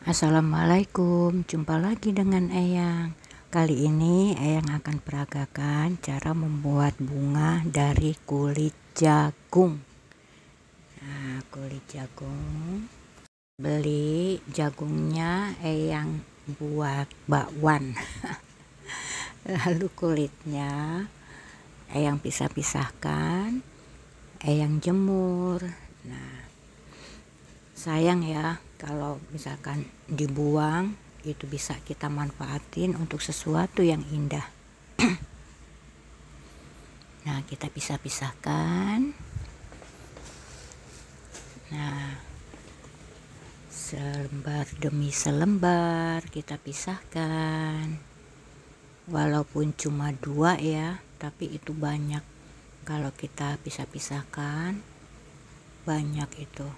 Assalamualaikum, jumpa lagi dengan Eyang. Kali ini Eyang akan peragakan cara membuat bunga dari kulit jagung. Nah, kulit jagung, beli jagungnya Eyang buat bakwan. Lalu kulitnya Eyang pisah-pisahkan, Eyang jemur. Nah, sayang ya kalau misalkan dibuang, itu bisa kita manfaatin untuk sesuatu yang indah. Nah, kita pisah-pisahkan. Nah, selembar demi selembar kita pisahkan. Walaupun cuma 2 ya, tapi itu banyak. Kalau kita pisah-pisahkan, banyak itu.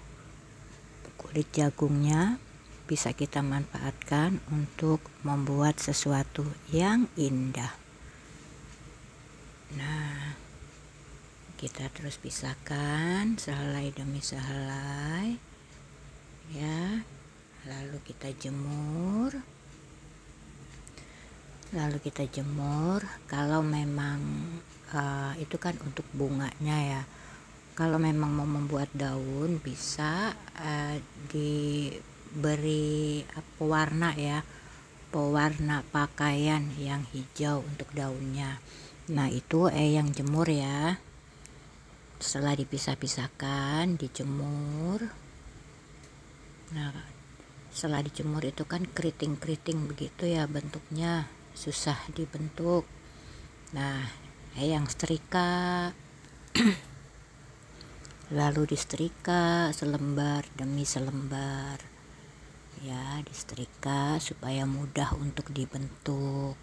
Kulit jagungnya bisa kita manfaatkan untuk membuat sesuatu yang indah. Nah, kita terus pisahkan sehelai demi sehelai ya, lalu kita jemur. Kalau memang itu kan untuk bunganya ya. Kalau memang mau membuat daun, bisa diberi pewarna ya, pewarna pakaian yang hijau untuk daunnya. Nah, itu yang jemur ya. Setelah dipisah-pisahkan, dijemur. Nah, setelah dijemur itu kan keriting-keriting begitu ya bentuknya, susah dibentuk. Nah, yang setrika. Lalu disetrika selembar demi selembar ya, disetrika supaya mudah untuk dibentuk,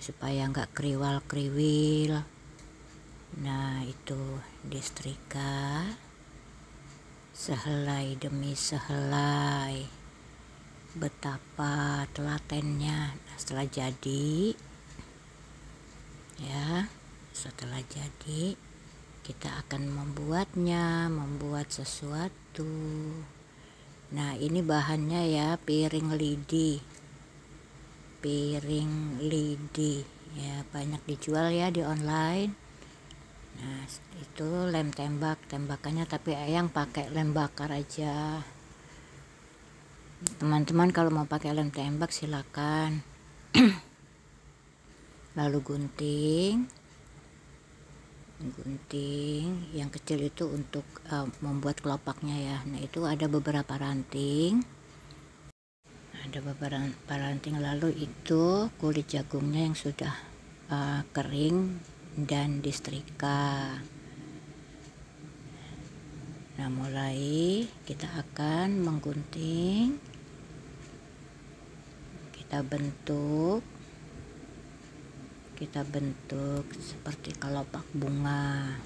supaya enggak kriwal-kriwil. Nah, itu disetrika sehelai demi sehelai. Betapa telatennya. Nah, setelah jadi ya, kita akan membuat sesuatu. Nah, ini bahannya ya, piring lidi ya, banyak dijual ya di online. Nah, itu lem tembakannya, tapi Eyang pakai lem bakar aja. Teman-teman kalau mau pakai lem tembak silakan. Lalu gunting yang kecil itu untuk membuat kelopaknya ya. Nah, itu ada beberapa ranting, lalu itu kulit jagungnya yang sudah kering dan disetrika. Nah, mulai kita akan menggunting, kita bentuk seperti kelopak bunga.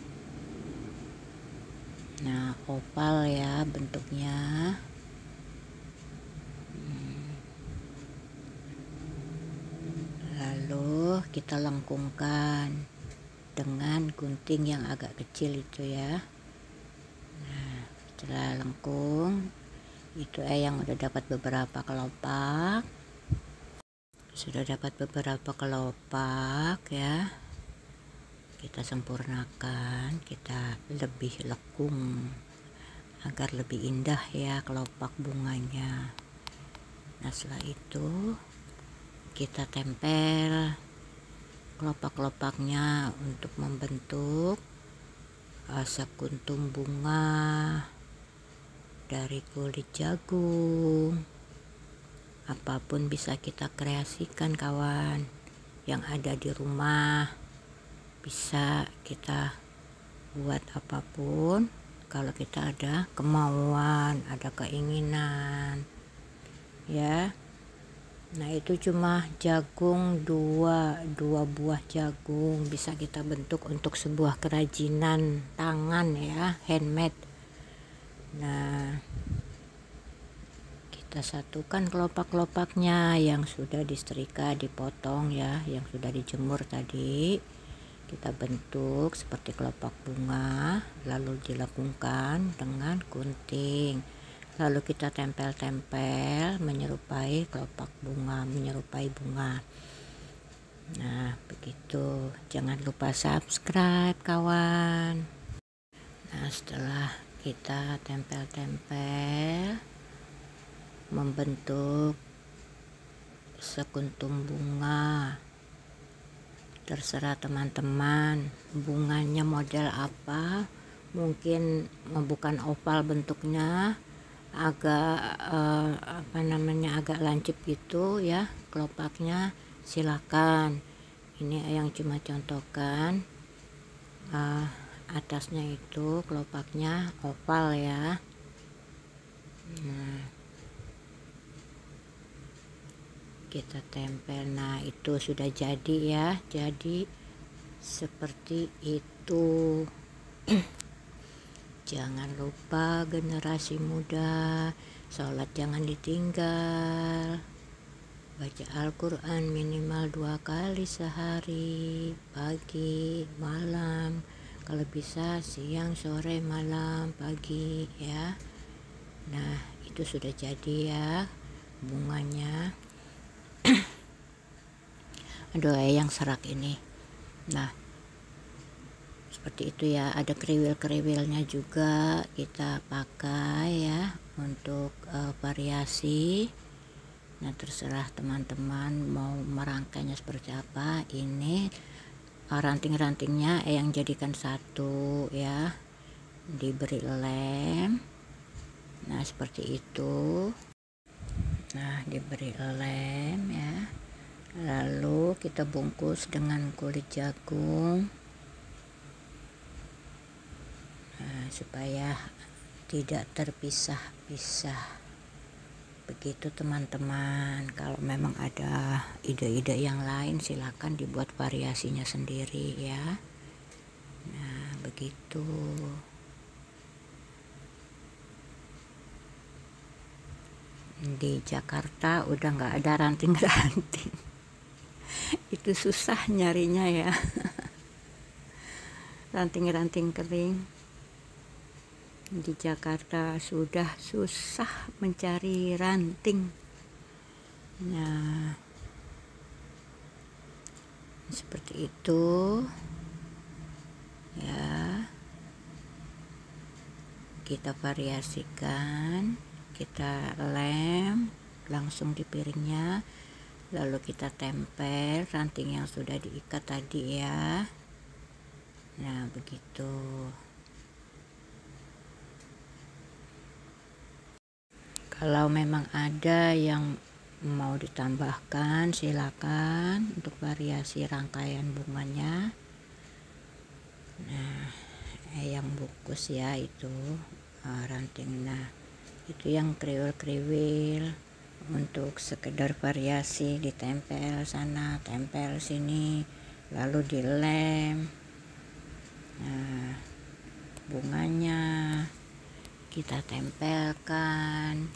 Nah, oval ya bentuknya. Lalu kita lengkungkan dengan gunting yang agak kecil itu ya. Nah, setelah lengkung itu yang udah dapat beberapa kelopak. Ya, kita sempurnakan, kita lebih lekung agar lebih indah ya kelopak bunganya. Nah, setelah itu kita tempel kelopak-kelopaknya untuk membentuk sekuntum bunga dari kulit jagung. Apapun bisa kita kreasikan kawan, yang ada di rumah bisa kita buat apapun kalau kita ada kemauan, ada keinginan ya. Nah, itu cuma jagung, dua buah jagung bisa kita bentuk untuk sebuah kerajinan tangan ya, handmade. Nah, kita satukan kelopak-kelopaknya yang sudah disetrika, dipotong ya, yang sudah dijemur tadi. Kita bentuk seperti kelopak bunga, lalu dilengkungkan dengan gunting. lalu kita tempel-tempel menyerupai kelopak bunga, menyerupai bunga. Nah begitu, jangan lupa subscribe kawan. Nah setelah kita tempel-tempel membentuk sekuntum bunga, terserah teman-teman bunganya model apa, mungkin bukan oval bentuknya, agak agak lancip gitu ya kelopaknya, silakan. Ini yang cuma contohkan, atasnya itu kelopaknya oval ya. Nah kita tempel. Nah itu sudah jadi ya, jadi seperti itu. Jangan lupa generasi muda, sholat jangan ditinggal, baca Al-Quran minimal 2 kali sehari, pagi malam, kalau bisa siang sore malam pagi ya. Nah itu sudah jadi ya bunganya. Aduh yang serak ini. Nah seperti itu ya, ada kriwil-kriwilnya juga kita pakai ya untuk variasi. Nah terserah teman-teman mau merangkainya seperti apa. Ini ranting-rantingnya yang jadikan satu ya, diberi lem. Nah seperti itu. Nah diberi lem ya, lalu kita bungkus dengan kulit jagung. Nah, supaya tidak terpisah-pisah. Begitu teman-teman. Kalau memang ada ide-ide yang lain silakan dibuat variasinya sendiri ya. Nah begitu. Di Jakarta udah nggak ada ranting-ranting. Itu susah nyarinya ya. Ranting-ranting kering di Jakarta sudah susah mencari ranting. Nah seperti itu ya, kita variasikan, kita lem langsung di piringnya, lalu kita tempel ranting yang sudah diikat tadi ya. Nah begitu. Kalau memang ada yang mau ditambahkan silakan untuk variasi rangkaian bunganya. Nah yang bungkus ya itu ranting. Nah itu yang kriwil-kriwil untuk sekedar variasi, ditempel sana tempel sini lalu dilem. Nah bunganya kita tempelkan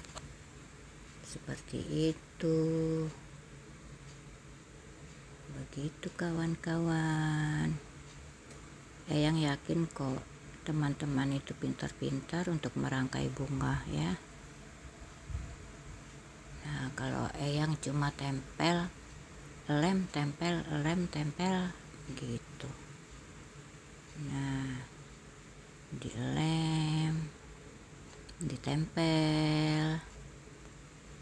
seperti itu. Begitu kawan-kawan. Yang yakin kok teman-teman itu pintar-pintar untuk merangkai bunga ya. Nah kalau yang cuma tempel lem tempel lem tempel gitu. Nah dilem ditempel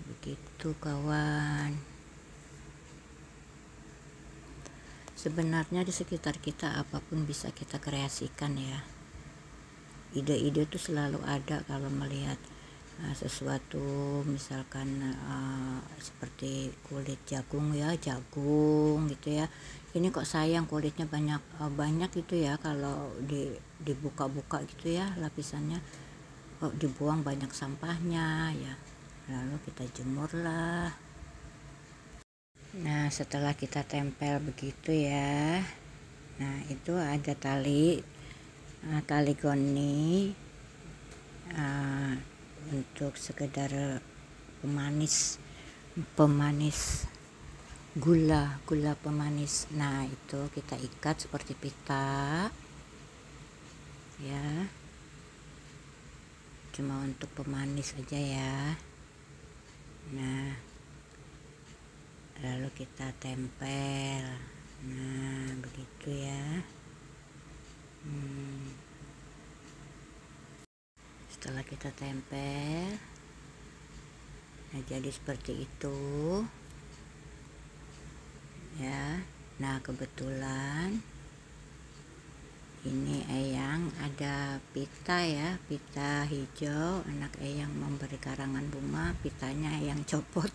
begitu kawan. Sebenarnya di sekitar kita apapun bisa kita kreasikan ya. Ide-ide itu selalu ada kalau melihat sesuatu, misalkan seperti kulit jagung ya, jagung gitu ya. Ini kok sayang kulitnya banyak gitu ya, kalau dibuka-buka gitu ya lapisannya, kok dibuang banyak sampahnya ya. Lalu kita jemurlah. Nah setelah kita tempel begitu ya, nah itu ada tali goni untuk sekedar pemanis gula pemanis. Nah itu kita ikat seperti pita ya. cuma untuk pemanis aja ya. Nah, lalu kita tempel. Nah, begitu ya. Setelah kita tempel, nah jadi seperti itu ya. Nah, kebetulan ini eyang ada pita ya, pita hijau. Anak eyang memberi karangan bunga, pitanya eyang copot.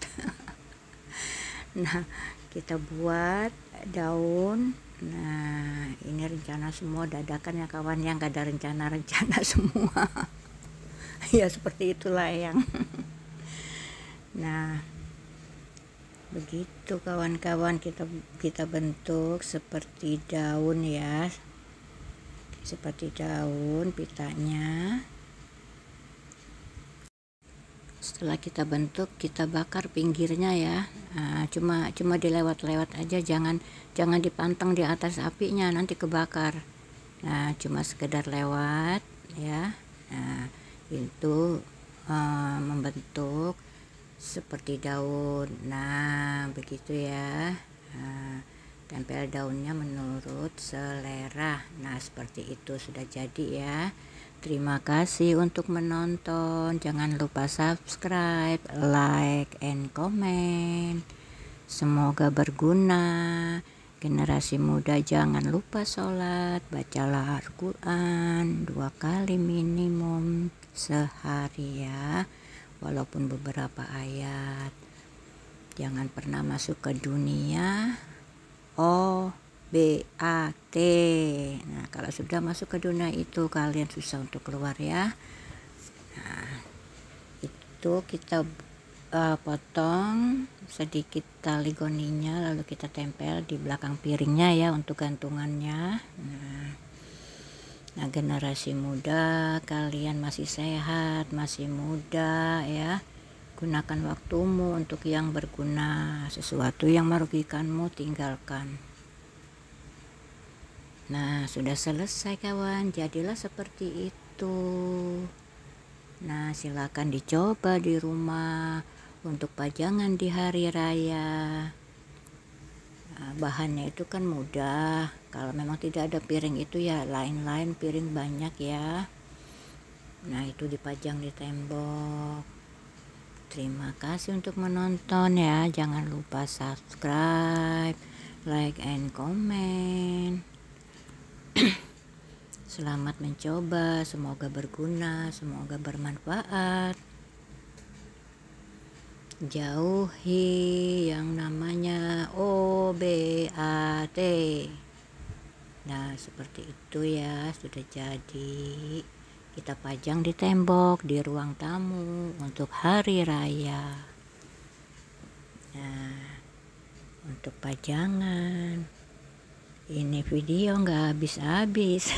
Nah, kita buat daun. Nah, ini rencana semua dadakan ya kawan, yang gak ada rencana semua. Ya seperti itulah eyang. Nah, begitu kawan-kawan, kita bentuk seperti daun ya, seperti daun pitanya. Setelah kita bentuk, kita bakar pinggirnya ya. Nah, cuma dilewat-lewat aja, jangan dipantang di atas apinya, nanti kebakar. Nah, cuma sekedar lewat ya. Nah, itu membentuk seperti daun. Nah, begitu ya. Nah, tempel daunnya menurut selera. Nah, seperti itu sudah jadi ya. Terima kasih untuk menonton. Jangan lupa subscribe, like, and comment. Semoga berguna. Generasi muda jangan lupa sholat, bacalah Al-Quran 2 kali minimum sehari ya, walaupun beberapa ayat. Jangan pernah masuk ke dunia OBAT. Nah, kalau sudah masuk ke dunia itu kalian susah untuk keluar ya. Nah, itu kita potong sedikit tali goninya, lalu kita tempel di belakang piringnya ya untuk gantungannya. Nah, generasi muda, kalian masih sehat, masih muda ya. Gunakan waktumu untuk yang berguna. Sesuatu yang merugikanmu tinggalkan. Nah, sudah selesai kawan, jadilah seperti itu. Nah, silakan dicoba di rumah untuk pajangan di hari raya. Nah, bahannya itu kan mudah. Kalau memang tidak ada piring itu ya lain-lain piring banyak ya. Nah, itu dipajang di tembok. Terima kasih untuk menonton ya. Jangan lupa subscribe, like, and comment. Selamat mencoba, semoga berguna, semoga bermanfaat. Jauhi yang namanya OBAT. Nah, seperti itu ya, sudah jadi. Kita pajang di tembok di ruang tamu untuk hari raya. Nah, untuk pajangan. Ini video nggak habis-habis.